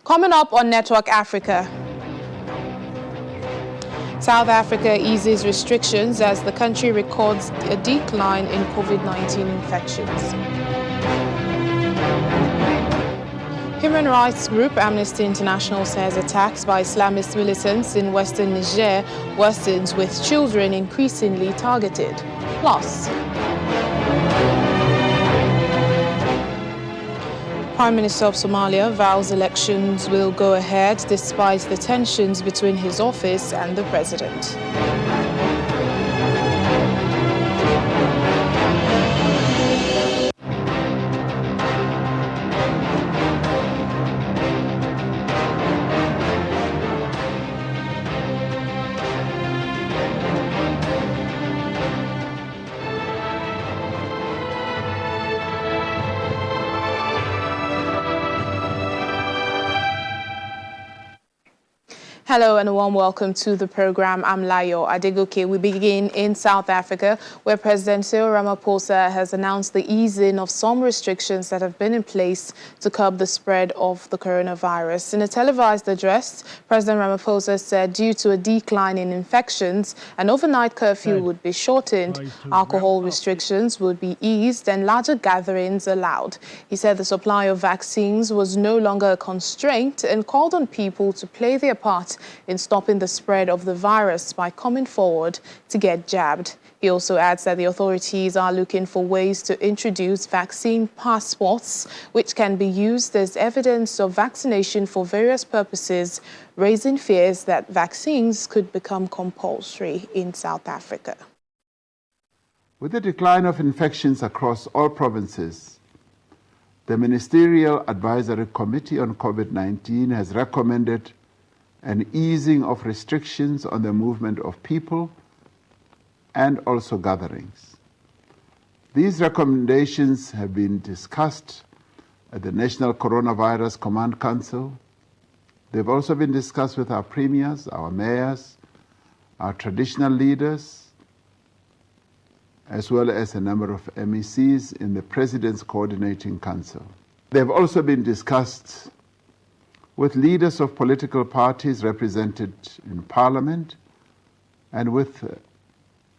Coming up on Network Africa. South Africa eases restrictions as the country records a decline in COVID-19 infections. Human rights group Amnesty International says attacks by Islamist militants in western Niger worsens with children increasingly targeted. Plus, Prime Minister of Somalia vows elections will go ahead despite the tensions between his office and the president. Hello and a warm welcome to the program. I'm Layo Adegoke. We begin in South Africa, where President Cyril Ramaphosa has announced the easing of some restrictions that have been in place to curb the spread of the coronavirus. In a televised address, President Ramaphosa said due to a decline in infections, an overnight curfew would be shortened, alcohol restrictions would be eased, and larger gatherings allowed. He said the supply of vaccines was no longer a constraint and called on people to play their part in stopping the spread of the virus by coming forward to get jabbed. He also adds that the authorities are looking for ways to introduce vaccine passports, which can be used as evidence of vaccination for various purposes, raising fears that vaccines could become compulsory in South Africa. With the decline of infections across all provinces, the Ministerial Advisory Committee on COVID-19 has recommended an easing of restrictions on the movement of people and also gatherings. These recommendations have been discussed at the National Coronavirus Command Council. They've also been discussed with our premiers, our mayors, our traditional leaders, as well as a number of MECs in the President's Coordinating Council. They've also been discussed with leaders of political parties represented in Parliament and with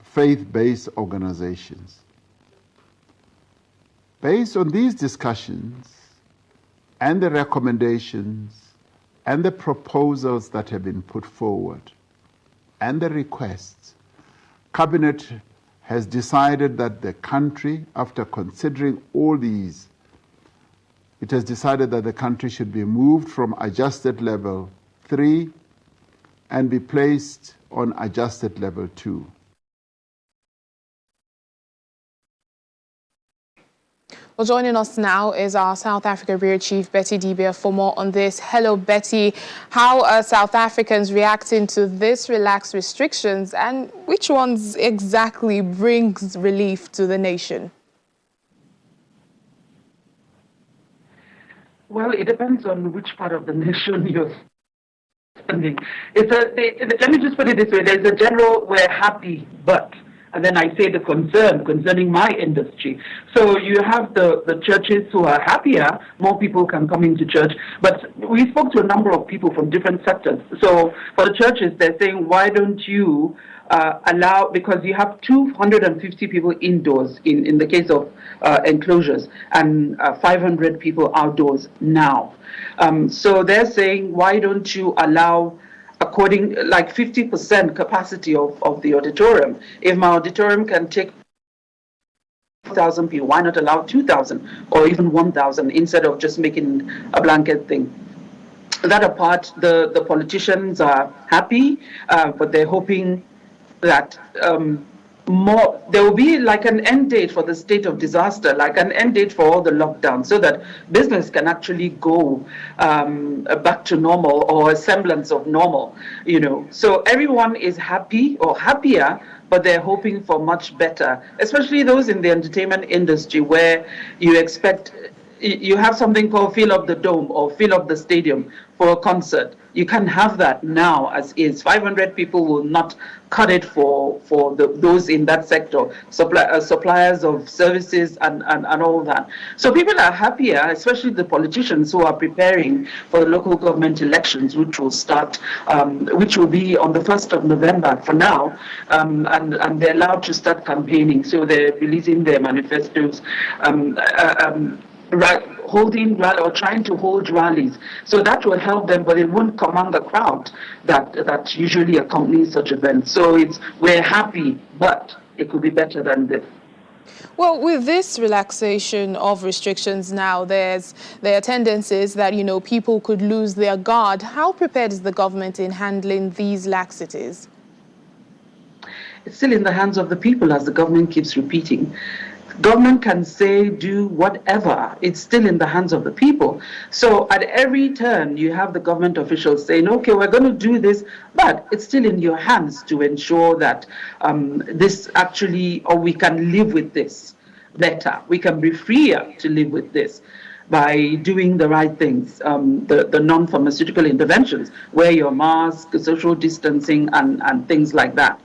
faith-based organizations. Based on these discussions and the recommendations and the proposals that have been put forward and the requests, Cabinet has decided that the country, after considering all these, it has decided that the country should be moved from adjusted level 3 and be placed on adjusted level 2. Well, joining us now is our South Africa Bureau Chief, Betty Dibia, for more on this. Hello, Betty. How are South Africans reacting to this relaxed restrictions, and which ones exactly brings relief to the nation? Well, it depends on which part of the nation you're spending. Let me just put it this way. There's a general, we're happy, but, and then I say the concern concerning my industry. So you have the churches who are happier, more people can come into church, but we spoke to a number of people from different sectors. So for the churches, they're saying, why don't you allow, because you have 250 people indoors in the case of enclosures and 500 people outdoors now. So they're saying, why don't you allow according, like 50% capacity of the auditorium? If my auditorium can take 1,000 people, why not allow 2,000 or even 1,000 instead of just making a blanket thing? That apart, the politicians are happy, but they're hoping that there will be like an end date for the state of disaster, like an end date for all the lockdowns, so that business can actually go back to normal or a semblance of normal, you know. So everyone is happy or happier, but they're hoping for much better, especially those in the entertainment industry where you expect you have something called fill up the dome or fill up the stadium for a concert. You can have that now as is. 500 people will not cut it for those in that sector, suppliers of services and all that. So people are happier, especially the politicians who are preparing for the local government elections, which will start, which will be on the 1st of November for now, and they're allowed to start campaigning. So they're releasing their manifestos. Holding or trying to hold rallies, so that will help them, but it won't command the crowd that usually accompanies such events. So we're happy, but it could be better than this. Well, with this relaxation of restrictions now, there are tendencies that, people could lose their guard. How prepared is the government in handling these laxities? It's still in the hands of the people, as the government keeps repeating. Government can say, do whatever. It's still in the hands of the people. So at every turn, you have the government officials saying, okay, we're going to do this, but it's still in your hands to ensure that this actually, or we can live with this better. We can be freer to live with this by doing the right things, the non-pharmaceutical interventions, wear your mask, social distancing, and things like that.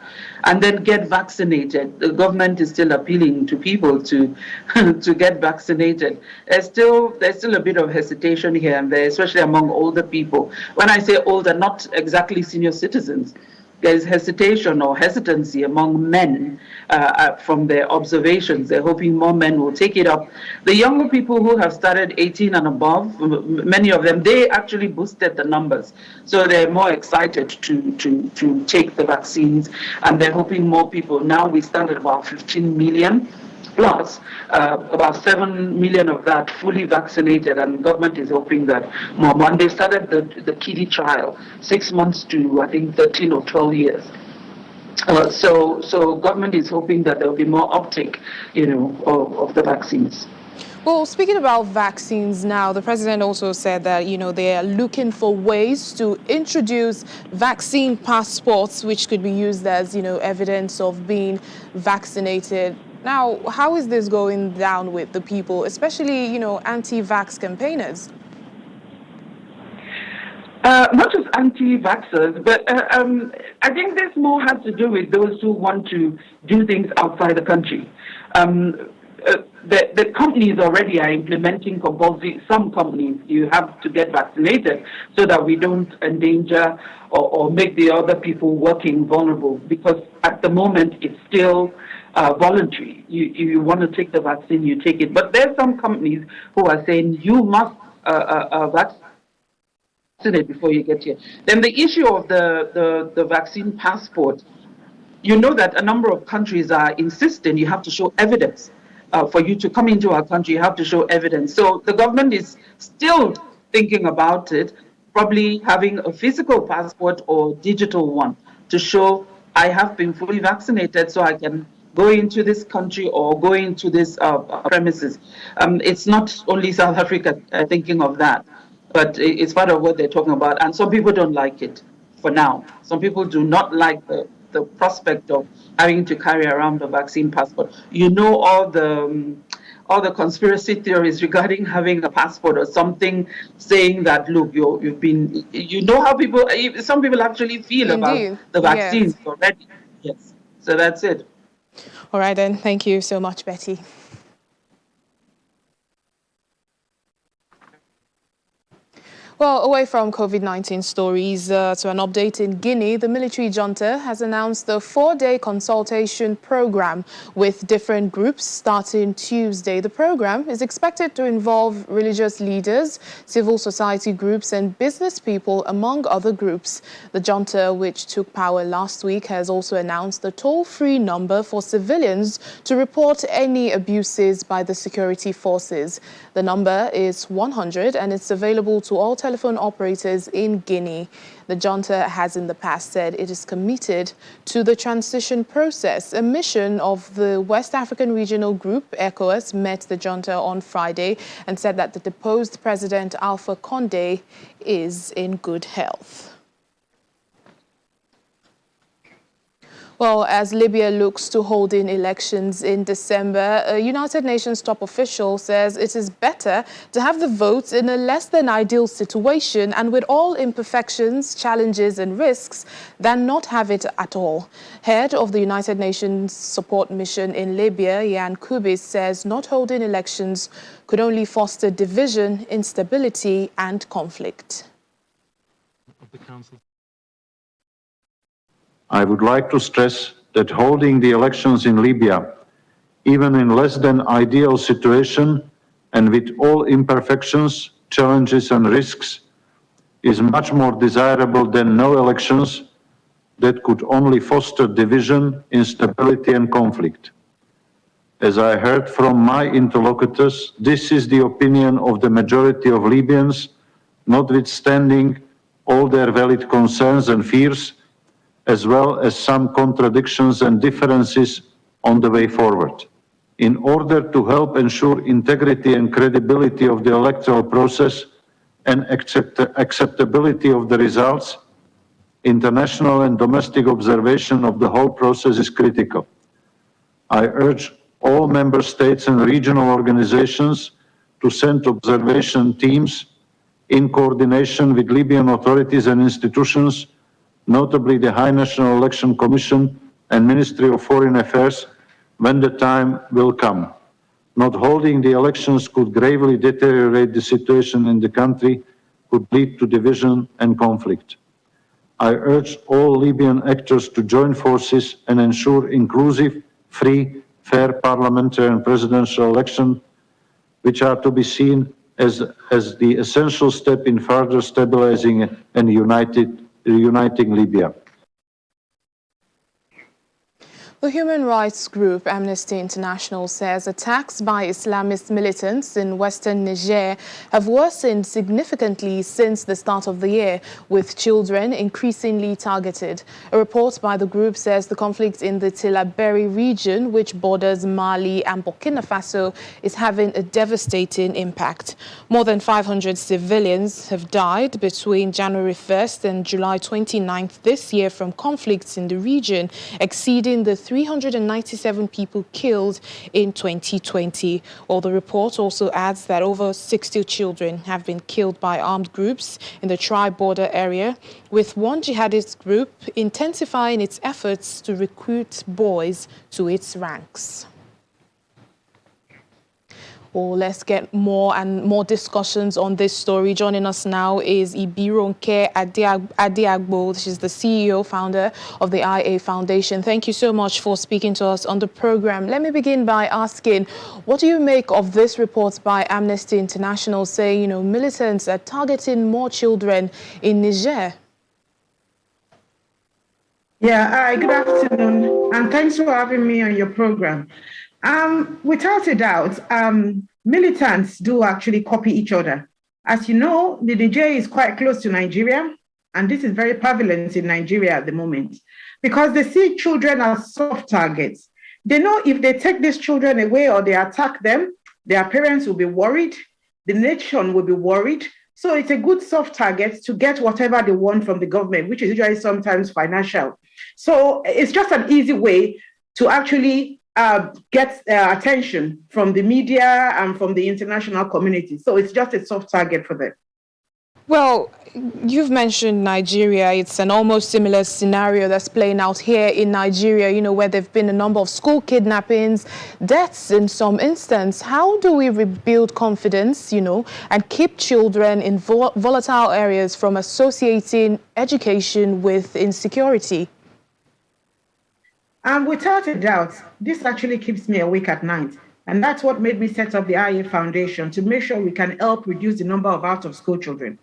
And then get vaccinated. The government is still appealing to people to to get vaccinated. There's still a bit of hesitation here and there, especially among older people. When I say older, not exactly senior citizens. There's hesitation or hesitancy among men from their observations. They're hoping more men will take it up. The younger people who have started 18 and above, many of them, they actually boosted the numbers. So they're more excited to take the vaccines, and they're hoping more people. Now we stand at about 15 million. Plus, about 7 million of that fully vaccinated, and government is hoping that more. When they started the kiddie trial, 6 months to, I think, 13 or 12 years. So government is hoping that there will be more uptake, of the vaccines. Well, speaking about vaccines now, the president also said that, they are looking for ways to introduce vaccine passports, which could be used as, evidence of being vaccinated. Now, how is this going down with the people, especially, anti-vax campaigners? Not just anti-vaxxers, but I think this more has to do with those who want to do things outside the country. The companies already are implementing compulsory. Some companies, you have to get vaccinated so that we don't endanger or make the other people working vulnerable, because at the moment it's still voluntary. You want to take the vaccine, you take it. But there's some companies who are saying you must vaccinate before you get here. Then the issue of the vaccine passport, you know that a number of countries are insisting you have to show evidence. For you to come into our country, you have to show evidence. So the government is still thinking about it, probably having a physical passport or digital one to show I have been fully vaccinated so I can go into this country or go into this premises. It's not only South Africa thinking of that, but it's part of what they're talking about. And some people don't like it for now. Some people do not like the prospect of having to carry around the vaccine passport. All the conspiracy theories regarding having a passport or something saying that, look, you've been, how some people actually feel Indeed. about the vaccines Yes. already. Yes. So that's it. All right, then. Thank you so much, Betty. Well, away from COVID-19 stories to an update in Guinea, the military junta has announced the 4-day consultation program with different groups starting Tuesday. The program is expected to involve religious leaders, civil society groups and business people, among other groups. The junta, which took power last week, has also announced a toll-free number for civilians to report any abuses by the security forces. The number is 100 and it's available to all telephone operators in Guinea. The junta has in the past said it is committed to the transition process. A mission of the West African Regional Group, ECOWAS, met the junta on Friday and said that the deposed President Alpha Condé is in good health. Well, as Libya looks to holding elections in December, a United Nations top official says it is better to have the votes in a less than ideal situation and with all imperfections, challenges and risks than not have it at all. Head of the United Nations support mission in Libya, Jan Kubis, says not holding elections could only foster division, instability and conflict. Of the Council. I would like to stress that holding the elections in Libya, even in less than ideal situation and with all imperfections, challenges and risks, is much more desirable than no elections that could only foster division, instability and conflict. As I heard from my interlocutors, this is the opinion of the majority of Libyans, notwithstanding all their valid concerns and fears, as well as some contradictions and differences on the way forward. In order to help ensure integrity and credibility of the electoral process and acceptability of the results, international and domestic observation of the whole process is critical. I urge all member states and regional organizations to send observation teams in coordination with Libyan authorities and institutions, notably the High National Election Commission and Ministry of Foreign Affairs, when the time will come. Not holding the elections could gravely deteriorate the situation in the country, could lead to division and conflict. I urge all Libyan actors to join forces and ensure inclusive, free, fair parliamentary and presidential elections, which are to be seen as the essential step in further stabilizing and uniting Libya. The human rights group Amnesty International says attacks by Islamist militants in western Niger have worsened significantly since the start of the year, with children increasingly targeted. A report by the group says the conflict in the Tillaberi region, which borders Mali and Burkina Faso, is having a devastating impact. More than 500 civilians have died between January 1st and July 29th this year from conflicts in the region, exceeding the 397 people killed in 2020. Well, the report also adds that over 60 children have been killed by armed groups in the tri-border area, with one jihadist group intensifying its efforts to recruit boys to its ranks. Well, let's get more and more discussions on this story. Joining us now is Ibironke Adiagbo. She's the CEO, founder of the IA Foundation. Thank you so much for speaking to us on the program. Let me begin by asking, what do you make of this report by Amnesty International saying, militants are targeting more children in Niger? Yeah, good afternoon, and thanks for having me on your program. Without a doubt, militants do actually copy each other. As you know, the Niger is quite close to Nigeria, and this is very prevalent in Nigeria at the moment, because they see children as soft targets. They know if they take these children away or they attack them, their parents will be worried, the nation will be worried. So it's a good soft target to get whatever they want from the government, which is usually sometimes financial. So it's just an easy way to actually get attention from the media and from the international community. So it's just a soft target for them. Well, you've mentioned Nigeria. It's an almost similar scenario that's playing out here in Nigeria, where there have been a number of school kidnappings, deaths in some instances. How do we rebuild confidence, and keep children in volatile areas from associating education with insecurity? Without a doubt, this actually keeps me awake at night. And that's what made me set up the IA Foundation, to make sure we can help reduce the number of out-of-school children.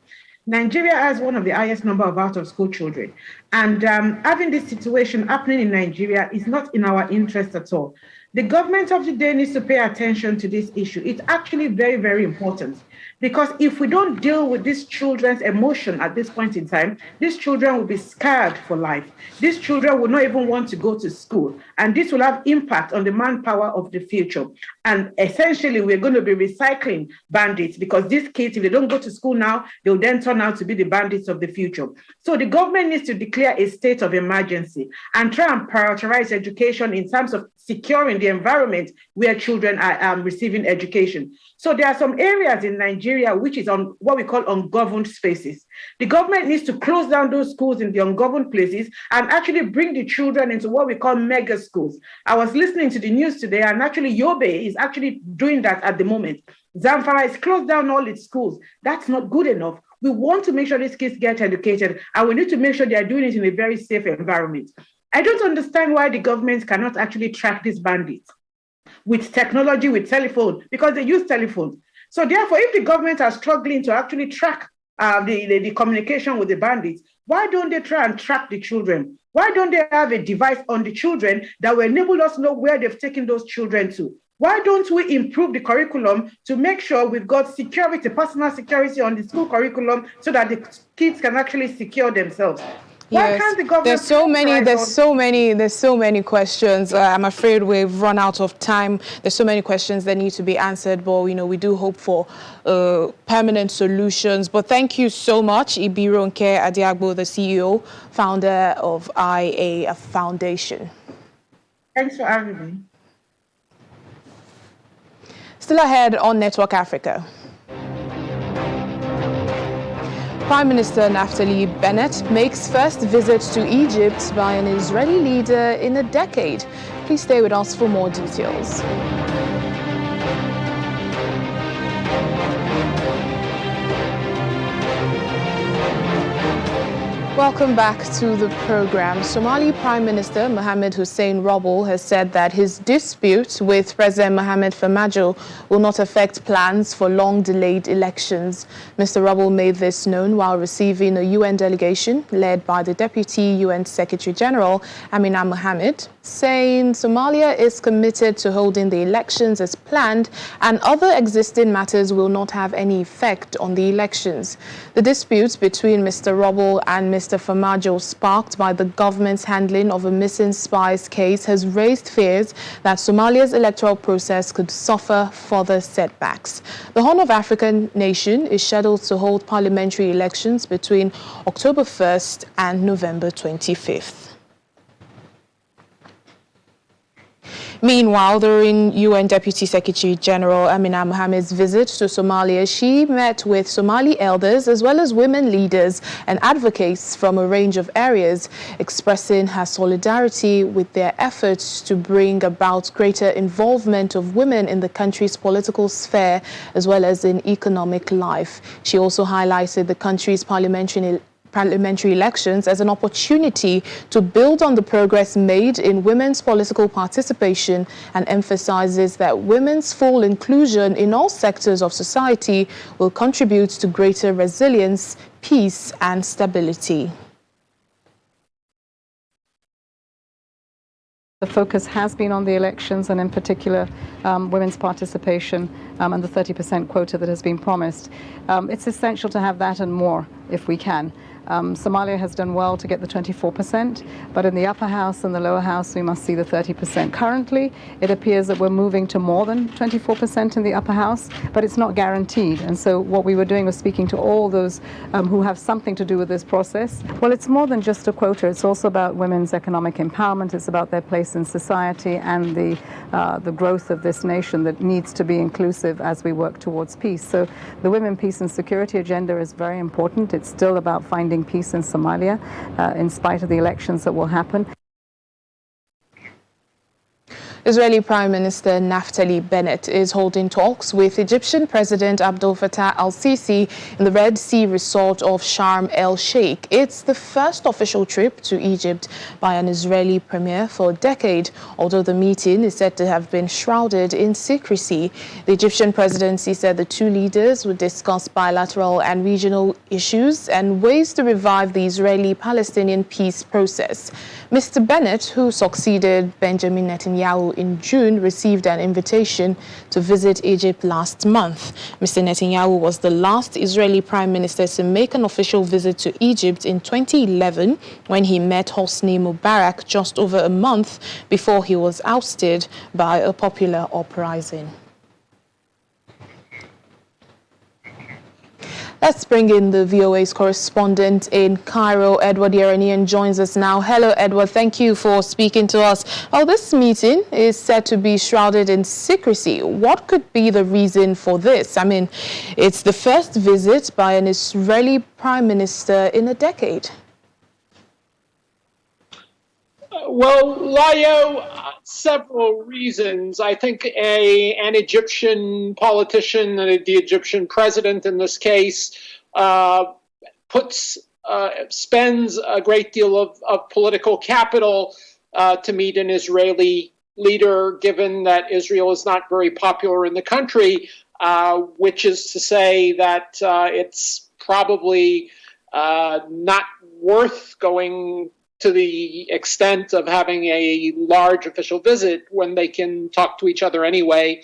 Nigeria has one of the highest number of out-of-school children. And having this situation happening in Nigeria is not in our interest at all. The government of the day needs to pay attention to this issue. It's actually very, very important. Because if we don't deal with these children's emotion at this point in time, these children will be scarred for life. These children will not even want to go to school. And this will have impact on the manpower of the future. And essentially, we're going to be recycling bandits because these kids, if they don't go to school now, they'll then turn out to be the bandits of the future. So the government needs to declare a state of emergency and try and prioritize education in terms of securing the environment where children are receiving education. So there are some areas in Nigeria which is on what we call ungoverned spaces. The government needs to close down those schools in the ungoverned places and actually bring the children into what we call mega schools. I was listening to the news today, and actually Yobe is actually doing that at the moment. Zamfara has closed down all its schools. That's not good enough. We want to make sure these kids get educated, and we need to make sure they are doing it in a very safe environment. I don't understand why the government cannot actually track these bandits with technology, with telephone, because they use telephones. So therefore, if the government are struggling to actually track the communication with the bandits, why don't they try and track the children? Why don't they have a device on the children that will enable us to know where they've taken those children to? Why don't we improve the curriculum to make sure we've got security, personal security on the school curriculum so that the kids can actually secure themselves? Why can't the government? There's so many questions. I'm afraid we've run out of time. There's so many questions that need to be answered, but we do hope for permanent solutions. But thank you so much, Ibironke Adiagbo, the CEO, founder of IA Foundation. Thanks for having me. Still ahead on Network Africa. Prime Minister Naftali Bennett makes first visit to Egypt by an Israeli leader in a decade. Please stay with us for more details. Welcome back to the program. Somali Prime Minister Mohamed Hussein Roble has said that his dispute with President Mohamed Farmajo will not affect plans for long-delayed elections. Mr. Roble made this known while receiving a UN delegation led by the Deputy UN Secretary General Amina Mohammed, saying Somalia is committed to holding the elections as planned and other existing matters will not have any effect on the elections. The dispute between Mr. Roble and Mr. Farmajo, sparked by the government's handling of a missing spies case, has raised fears that Somalia's electoral process could suffer further setbacks. The Horn of Africa nation is scheduled to hold parliamentary elections between October 1st and November 25th. Meanwhile, during UN Deputy Secretary General Amina Mohammed's visit to Somalia, she met with Somali elders as well as women leaders and advocates from a range of areas, expressing her solidarity with their efforts to bring about greater involvement of women in the country's political sphere as well as in economic life. She also highlighted the country's parliamentary elections as an opportunity to build on the progress made in women's political participation and emphasizes that women's full inclusion in all sectors of society will contribute to greater resilience, peace, and stability. The focus has been on the elections and in particular women's participation and the 30% quota that has been promised. It's essential to have that and more if we can. Somalia has done well to get the 24%, but in the upper house and the lower house, we must see the 30%. Currently, it appears that we're moving to more than 24% in the upper house, but it's not guaranteed. And so what we were doing was speaking to all those who have something to do with this process. Well, it's more than just a quota. It's also about women's economic empowerment. It's about their place in society and the growth of this nation that needs to be inclusive as we work towards peace. So the Women, Peace and Security agenda is very important. It's still about finding peace in Somalia, in spite of the elections that will happen. Israeli Prime Minister Naftali Bennett is holding talks with Egyptian President Abdel Fattah al-Sisi in the Red Sea resort of Sharm el-Sheikh. It's the first official trip to Egypt by an Israeli premier for a decade, although the meeting is said to have been shrouded in secrecy. The Egyptian presidency said the two leaders would discuss bilateral and regional issues and ways to revive the Israeli-Palestinian peace process. Mr. Bennett, who succeeded Benjamin Netanyahu in June, received an invitation to visit Egypt last month. Mr. Netanyahu was the last Israeli prime minister to make an official visit to Egypt in 2011 when he met Hosni Mubarak just over a month before he was ousted by a popular uprising. Let's bring in the VOA's correspondent in Cairo. Edward Yeranian joins us now. Hello, Edward. Thank you for speaking to us. Well, this meeting is said to be shrouded in secrecy. What could be the reason for this? I mean, it's the first visit by an Israeli prime minister in a decade. Well, Layo, several reasons. I think an Egyptian politician, the Egyptian president in this case, spends a great deal of political capital to meet an Israeli leader, given that Israel is not very popular in the country, which is to say that it's probably not worth going to the extent of having a large official visit when they can talk to each other anyway.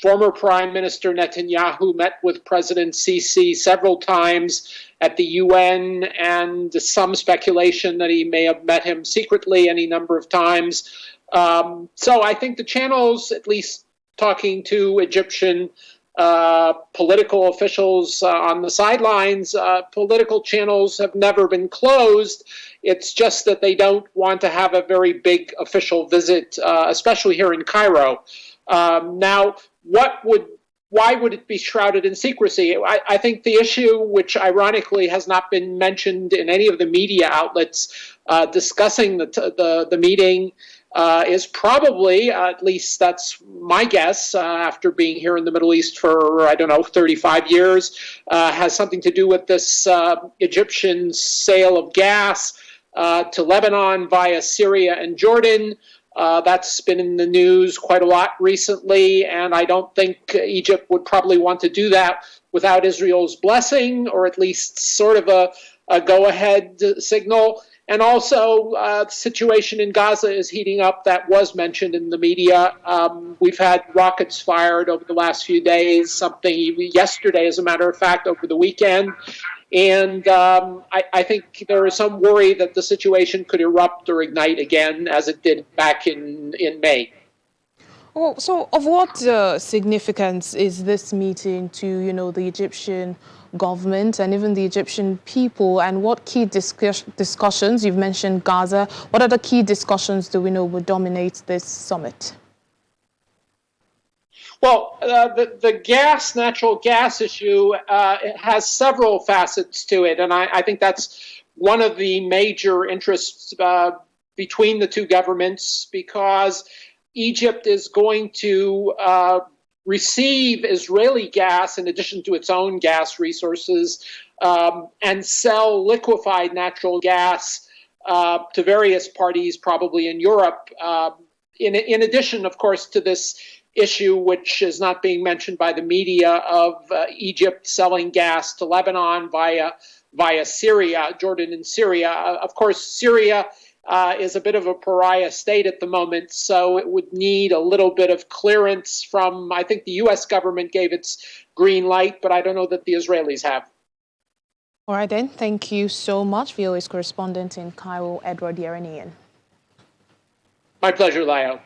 Former Prime Minister Netanyahu met with President Sisi several times at the UN, and some speculation that he may have met him secretly any number of times. So I think the channels, at least talking to Egyptian political officials on the sidelines, political channels have never been closed. It's just that they don't want to have a very big official visit, especially here in Cairo. Now, why would it be shrouded in secrecy? I think the issue, which ironically has not been mentioned in any of the media outlets discussing the meeting, is probably, at least that's my guess, after being here in the Middle East for, 35 years, has something to do with this Egyptian sale of gas to Lebanon via Syria and Jordan. That's been in the news quite a lot recently, and I don't think Egypt would probably want to do that without Israel's blessing, or at least sort of a go-ahead signal. And also, the situation in Gaza is heating up. That was mentioned in the media. We've had rockets fired over the last few days, something yesterday, as a matter of fact, over the weekend. And I think there is some worry that the situation could erupt or ignite again, as it did back in May. Well, so of what significance is this meeting to, the Egyptian government and even the Egyptian people, and what key discussions, you've mentioned Gaza, what other key discussions do we know would dominate this summit? Well, the natural gas issue has several facets to it, and I think that's one of the major interests between the two governments, because Egypt is going to receive Israeli gas in addition to its own gas resources, and sell liquefied natural gas to various parties, probably in Europe, in addition, of course, to this issue, which is not being mentioned by the media, of Egypt selling gas to Lebanon via Syria, Jordan and Syria. Of course, Syria is a bit of a pariah state at the moment, so it would need a little bit of clearance from, I think the U.S. government gave its green light, but I don't know that the Israelis have. All right, then. Thank you so much, VOA's correspondent in Cairo, Edward Yeranian. My pleasure, Layo.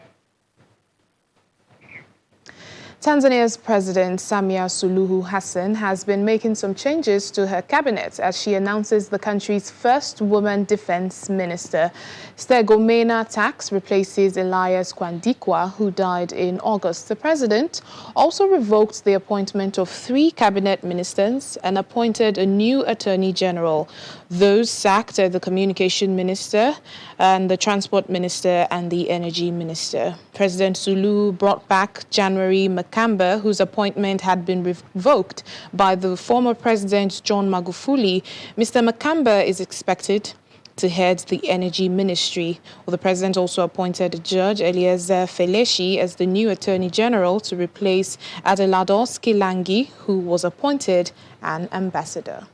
Tanzania's President Samia Suluhu Hassan has been making some changes to her cabinet as she announces the country's first woman defense minister. Stergomena Tax replaces Elias Kwandikwa, who died in August. The president also revoked the appointment of 3 cabinet ministers and appointed a new attorney general. Those sacked are the communication minister and the transport minister and the energy minister. President Suluhu brought back January Makamba, whose appointment had been revoked by the former president John Magufuli. Mr. Makamba is expected to head the energy ministry. Well, the president also appointed Judge Eliezer Feleshi as the new attorney general to replace Adelados Kilangi, who was appointed an ambassador.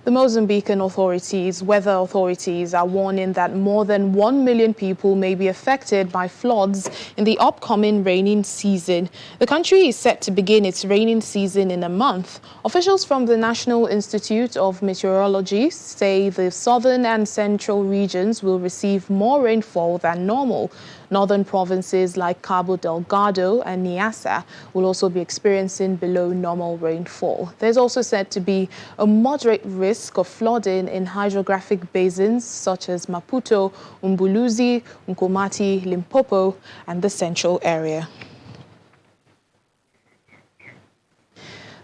The Mozambican weather authorities are warning that more than 1 million people may be affected by floods in the upcoming raining season. The country is set to begin its raining season in a month. Officials from the National Institute of Meteorology say the southern and central regions will receive more rainfall than normal. Northern provinces like Cabo Delgado and Niassa will also be experiencing below normal rainfall. There's also said to be a moderate risk of flooding in hydrographic basins such as Maputo, Umbuluzi, Nkomati, Limpopo, and the central area.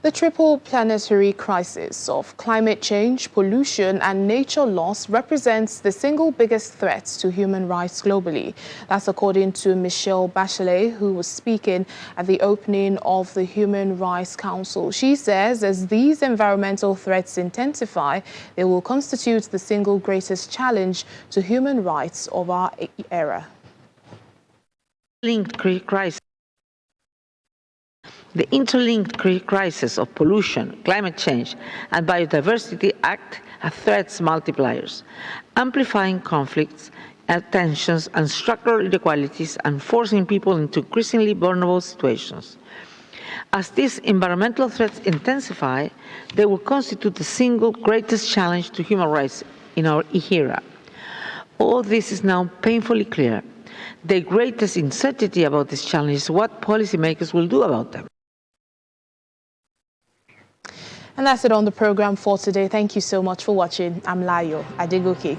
The triple planetary crisis of climate change, pollution, and nature loss represents the single biggest threat to human rights globally. That's according to Michelle Bachelet, who was speaking at the opening of the Human Rights Council. She says as these environmental threats intensify, they will constitute the single greatest challenge to human rights of our era. The interlinked crises of pollution, climate change, and biodiversity act as threats multipliers, amplifying conflicts, tensions, and structural inequalities, and forcing people into increasingly vulnerable situations. As these environmental threats intensify, they will constitute the single greatest challenge to human rights in our era. All this is now painfully clear. The greatest uncertainty about this challenge is what policymakers will do about them. And that's it on the program for today. Thank you so much for watching. I'm Layo Adegoke.